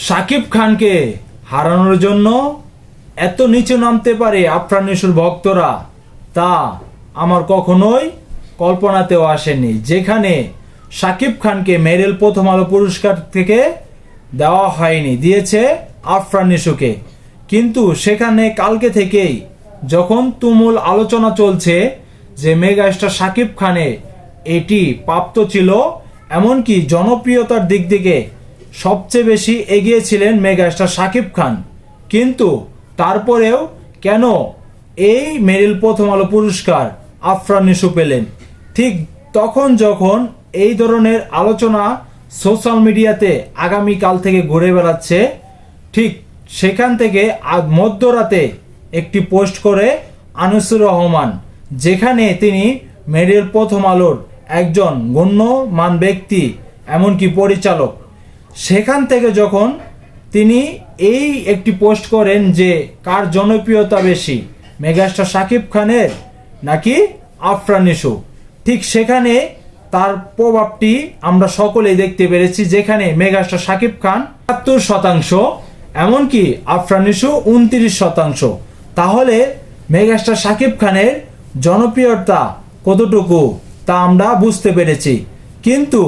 শাকিব খানকে হারানোর জন্য এত নিচে নামতে পারে আফরান নিশোর ভক্তরা, তা আমার কখনোই কল্পনাতেও আসেনি। যেখানে শাকিব খানকে মেরিল প্রথম আলো পুরস্কার থেকে দেওয়া হয়নি, দিয়েছে আফরান নিশোকে। কিন্তু সেখানে কালকে থেকেই যখন তুমুল আলোচনা চলছে যে মেগাস্টার শাকিব খানের এটি প্রাপ্ত ছিল, এমনকি জনপ্রিয়তার দিক থেকে সবচেয়ে বেশি এগিয়ে ছিলেন মেগাস্টার শাকিব খান। কিন্তু তারপরেও কেন এই মেরিল প্রথম আলো পুরস্কার আফরান নিশো পেলেন? ঠিক তখন যখন এই ধরনের আলোচনা সোশ্যাল মিডিয়াতে আগামীকাল থেকে ঘুরে বেড়াচ্ছে, ঠিক সেখান থেকে মধ্যরাতে একটি পোস্ট করে আনিসুর রহমান, যেখানে তিনি মেরিল প্রথম আলোর একজন গণ্যমান ব্যক্তি, এমনকি পরিচালক, সেখান থেকে যখন তিনি এই একটি পোস্ট করেন যে কার জনপ্রিয়তা বেশি, মেগাস্টার শাকিব খানের নাকি আফরান নিশো, ঠিক সেখানে তার প্রভাবটি আমরা সকলেই দেখতে পেরেছি। যেখানে মেগাস্টার শাকিব খান ৭৭%, এমনকি আফরান নিশো ২৯%। তাহলে মেগাস্টার শাকিব খানের জনপ্রিয়তা কতটুকু তা আমরা বুঝতে পেরেছি। কিন্তু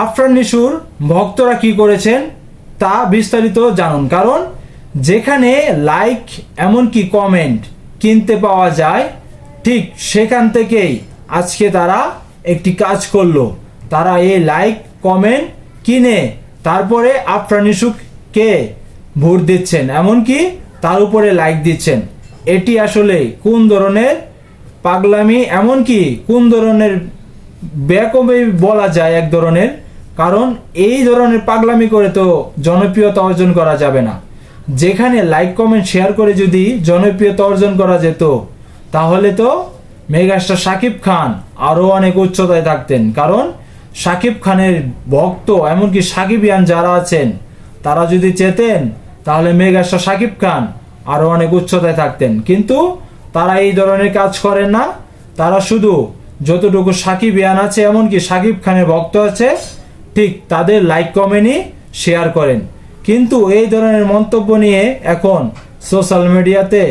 আফরান নিশোর ভক্তরা কি করেছেন তা বিস্তারিত জানুন। কারণ যেখানে লাইক এমনকি কমেন্ট কিনতে পাওয়া যায়, ঠিক সেখান থেকেই আজকে তারা একটি কাজ করলো। তারা এই লাইক কমেন্ট কিনে তারপরে আফরান নিশোকে ভোট দিচ্ছেন, এমনকি তার উপরে লাইক দিচ্ছেন। এটি আসলে কোন ধরনের পাগলামি, এমনকি কোন ধরনের ব্যাকমে বলা যায় এক ধরনের। কারণ এই ধরনের পাগলামি করে তো জনপ্রিয়তা অর্জন করা যাবে না। যেখানে লাইক কমেন্ট শেয়ার করে যদি জনপ্রিয়তা অর্জন করা যেত, তাহলে তো মেগাস্টার শাকিব খান আরও অনেক উচ্চতায় থাকতেন। কারণ শাকিব খানের ভক্ত এমনকি সাকিবিয়ান যারা আছেন, তারা যদি চেতেন তাহলে মেগাস্টার শাকিব খান আরও অনেক উচ্চতায় থাকতেন। কিন্তু তারা এই ধরনের কাজ করেন না। তারা শুধু যতটুকু সাকিবিয়ান আছে, এমনকি শাকিব খানের ভক্ত আছে, ঠিক তাদের লাইক কমেন্টই শেয়ার করেন। কিন্তু এই ধরনের মন্তব্য নিয়ে এখন সোশ্যাল মিডিয়াতে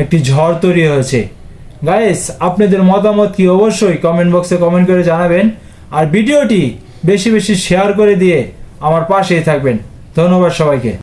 একটি ঝড় তৈরি হয়েছে। গাইস, আপনাদের মতামত কি অবশ্যই কমেন্ট বক্সে কমেন্ট করে জানাবেন। আর ভিডিওটি বেশি বেশি শেয়ার করে দিয়ে আমার পাশেই থাকবেন। ধন্যবাদ সবাইকে।